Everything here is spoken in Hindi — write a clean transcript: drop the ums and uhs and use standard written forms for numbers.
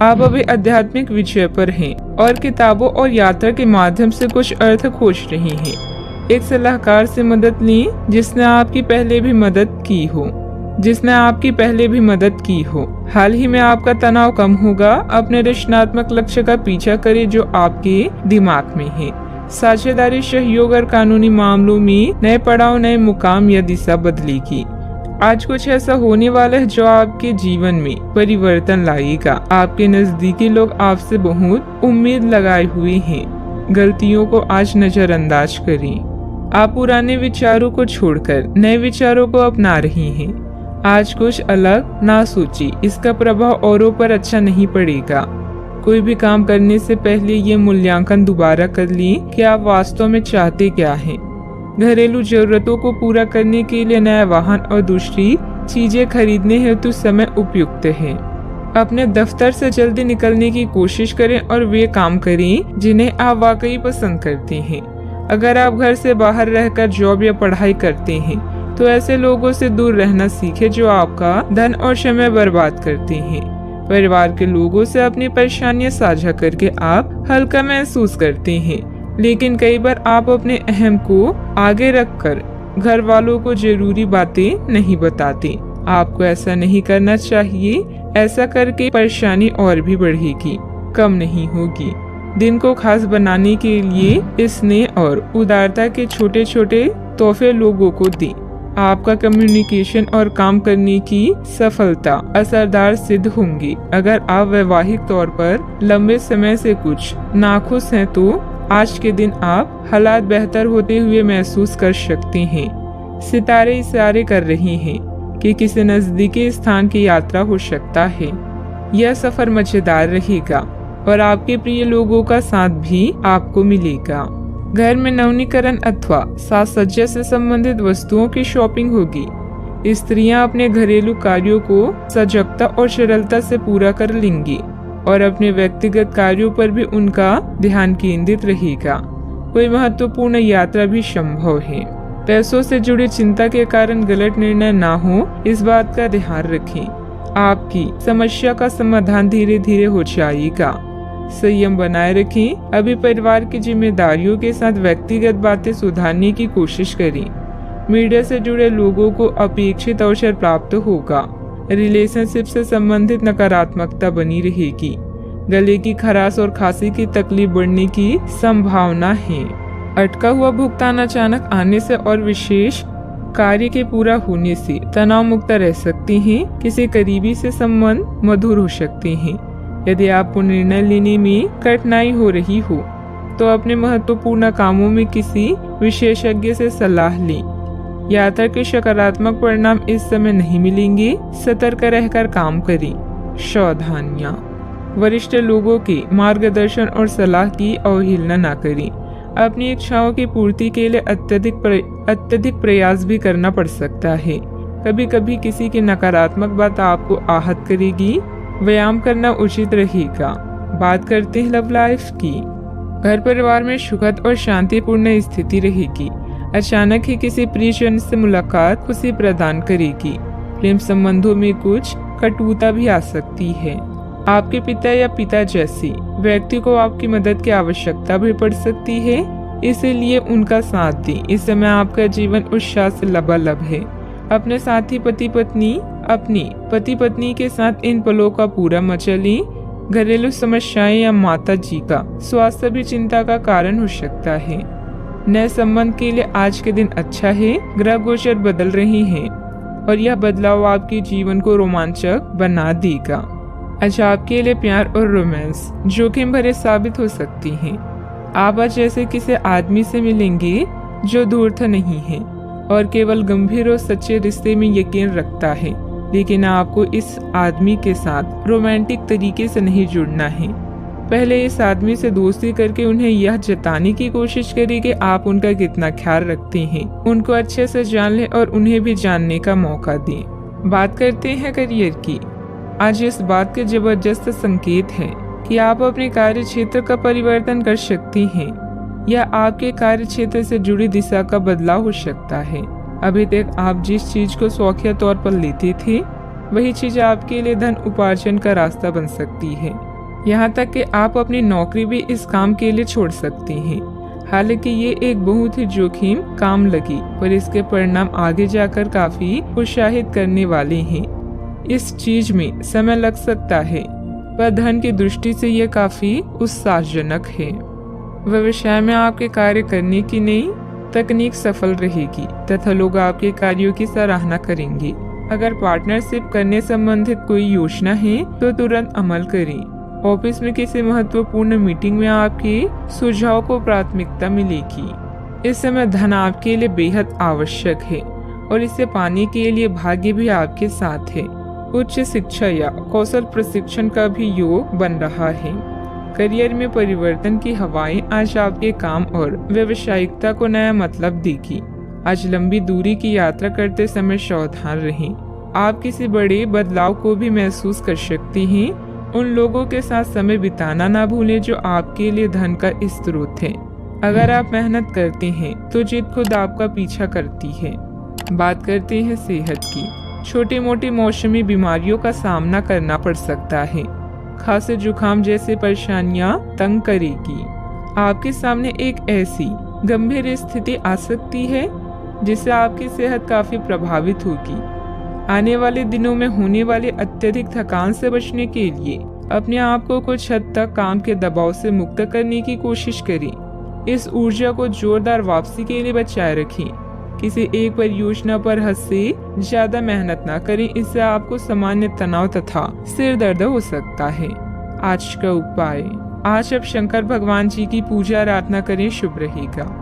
आप अभी आध्यात्मिक विषय पर हैं और किताबों और यात्रा के माध्यम से कुछ अर्थ खोज रहे हैं। एक सलाहकार से मदद लें जिसने आपकी पहले भी मदद की हो। हाल ही में आपका तनाव कम होगा। अपने रचनात्मक लक्ष्य का पीछा करें जो आपके दिमाग में है। साझेदारी, सहयोग और कानूनी मामलों में नए पड़ाव, नए मुकाम या दिशा बदलेगी। आज कुछ ऐसा होने वाला है जो आपके जीवन में परिवर्तन लाएगा। आपके नजदीकी लोग आपसे बहुत उम्मीद लगाए हुए हैं। गलतियों को आज नजरअंदाज करें। आप पुराने विचारों को छोड़कर नए विचारों को अपना रही हैं। आज कुछ अलग ना सोचिए, इसका प्रभाव औरों पर अच्छा नहीं पड़ेगा। कोई भी काम करने से पहले ये मूल्यांकन दोबारा कर लें कि आप वास्तव में चाहते क्या हैं। घरेलू जरूरतों को पूरा करने के लिए नया वाहन और दूसरी चीजें खरीदने हेतु समय उपयुक्त है। अपने दफ्तर से जल्दी निकलने की कोशिश करें और वे काम करें जिन्हें आप वाकई पसंद करते हैं। अगर आप घर से बाहर रहकर जॉब या पढ़ाई करते हैं तो ऐसे लोगों से दूर रहना सीखें जो आपका धन और समय बर्बाद करते हैं। परिवार के लोगों से अपनी परेशानियां साझा करके आप हल्का महसूस करते हैं, लेकिन कई बार आप अपने अहम को आगे रखकर घर वालों को जरूरी बातें नहीं बताते। आपको ऐसा नहीं करना चाहिए। ऐसा करके परेशानी और भी बढ़ेगी, कम नहीं होगी। दिन को खास बनाने के लिए स्नेह और उदारता के छोटे छोटे तोहफे लोगों को दें। आपका कम्युनिकेशन और काम करने की सफलता असरदार सिद्ध होंगी। अगर आप वैवाहिक तौर पर लंबे समय से कुछ नाखुश हैं तो आज के दिन आप हालात बेहतर होते हुए महसूस कर सकते हैं। सितारे इशारे कर रहे हैं कि किसी नजदीकी स्थान की यात्रा हो सकता है। यह सफर मजेदार रहेगा और आपके प्रिय लोगों का साथ भी आपको मिलेगा। घर में नवीनीकरण अथवा साज सज्जा से संबंधित वस्तुओं की शॉपिंग होगी। स्त्रियां अपने घरेलू कार्यों को सजगता और सरलता से पूरा कर लेंगी और अपने व्यक्तिगत कार्यों पर भी उनका ध्यान केंद्रित रहेगा। कोई महत्वपूर्ण यात्रा भी संभव है। पैसों से जुड़ी चिंता के कारण गलत निर्णय ना हो, इस बात का ध्यान रखें। आपकी समस्या का समाधान धीरे धीरे हो जाएगा। संयम बनाए रखें। अभी परिवार की जिम्मेदारियों के साथ व्यक्तिगत बातें सुधारने की कोशिश करें। मीडिया से जुड़े लोगों को अपेक्षित अवसर प्राप्त होगा। रिलेशनशिप से संबंधित नकारात्मकता बनी रहेगी। गले की खराश और खांसी की तकलीफ बढ़ने की संभावना है। अटका हुआ भुगतान अचानक आने से और विशेष कार्य के पूरा होने से तनाव मुक्त रह सकते हैं। किसी करीबी से संबंध मधुर हो सकते हैं। यदि आपको निर्णय लेने में कठिनाई हो रही हो तो अपने महत्वपूर्ण कामों में किसी विशेषज्ञ से सलाह लें। यात्रा के सकारात्मक परिणाम इस समय नहीं मिलेंगे। सतर्क रहकर काम करें। सावधानियां। वरिष्ठ लोगों के मार्गदर्शन और सलाह की अवहेलना न करें। अपनी इच्छाओं की पूर्ति के लिए अत्यधिक प्रयास भी करना पड़ सकता है। कभी कभी किसी की नकारात्मक बात आपको आहत करेगी। व्यायाम करना उचित रहेगा। बात करते हैं लव लाइफ की। घर परिवार में सुखद और शांतिपूर्ण स्थिति रहेगी। अचानक ही किसी प्रियजन से मुलाकात खुशी प्रदान करेगी। प्रेम संबंधों में कुछ कटुता भी आ सकती है। आपके पिता या पिता जैसे व्यक्ति को आपकी मदद की आवश्यकता भी पड़ सकती है, इसीलिए उनका साथ दें। इस समय आपका जीवन उत्साह से लबालब है। अपने साथी अपनी पति पत्नी के साथ इन पलों का पूरा मजा लें। घरेलू समस्याएं या माता जी का स्वास्थ्य भी चिंता का कारण हो सकता है। नए संबंध के लिए आज के दिन अच्छा है। ग्रह गोचर बदल रहे हैं और यह बदलाव आपके जीवन को रोमांचक बना देगा। आज आपके लिए प्यार और रोमांस जोखिम भरे साबित हो सकती हैं। आप आज ऐसे किसी आदमी से मिलेंगे जो धूर्त नहीं है और केवल गंभीर और सच्चे रिश्ते में यकीन रखता है, लेकिन आपको इस आदमी के साथ रोमांटिक तरीके से नहीं जुड़ना है। पहले इस आदमी से दोस्ती करके उन्हें यह जताने की कोशिश करें कि आप उनका कितना ख्याल रखते हैं। उनको अच्छे से जान लें और उन्हें भी जानने का मौका दें। बात करते हैं करियर की। आज इस बात के जबरदस्त संकेत हैं कि आप अपने कार्य क्षेत्र का परिवर्तन कर सकती हैं या आपके कार्य क्षेत्र से जुड़ी दिशा का बदलाव हो सकता है। अभी तक आप जिस चीज को शौकिया तौर पर लेते थे वही चीज आपके लिए धन उपार्जन का रास्ता बन सकती है। यहाँ तक कि आप अपनी नौकरी भी इस काम के लिए छोड़ सकते हैं। हालांकि ये एक बहुत ही जोखिम काम लगी, पर इसके परिणाम आगे जाकर काफी उत्साहित करने वाले हैं। इस चीज में समय लग सकता है, पर धन की दृष्टि से यह काफी उत्साहजनक है। व्यवसाय में आपके कार्य करने की नई तकनीक सफल रहेगी तथा लोग आपके कार्यों की सराहना करेंगे। अगर पार्टनरशिप करने संबंधित कोई योजना है तो तुरंत अमल करें। ऑफिस में किसी महत्वपूर्ण मीटिंग में आपके सुझाव को प्राथमिकता मिलेगी। इस समय धन आपके लिए बेहद आवश्यक है और इसे पाने के लिए भाग्य भी आपके साथ है। उच्च शिक्षा या कौशल प्रशिक्षण का भी योग बन रहा है। करियर में परिवर्तन की हवाएं आज आपके काम और व्यावसायिकता को नया मतलब देगी। आज लंबी दूरी की यात्रा करते समय सावधान रहें। आप किसी बड़े बदलाव को भी महसूस कर सकती हैं। उन लोगों के साथ समय बिताना ना भूलें जो आपके लिए धन का स्रोत है। अगर आप मेहनत करते हैं तो जीत खुद आपका पीछा करती है। बात करते हैं सेहत की। छोटी मोटी मौसमी बीमारियों का सामना करना पड़ सकता है। खांसी जुकाम जैसी परेशानियां तंग करेगी। आपके सामने एक ऐसी गंभीर स्थिति आ सकती है जिससे आपकी सेहत काफी प्रभावित होगी। आने वाले दिनों में होने वाली अत्यधिक थकान से बचने के लिए अपने आप को कुछ हद तक काम के दबाव से मुक्त करने की कोशिश करें। इस ऊर्जा को जोरदार वापसी के लिए बचाए रखें। किसी एक परियोजना पर हद से ज्यादा मेहनत ना करें, इससे आपको सामान्य तनाव तथा सिर दर्द हो सकता है। आज का उपाय, आज आप शंकर भगवान जी की पूजा आराधना करें, शुभ रहेगा।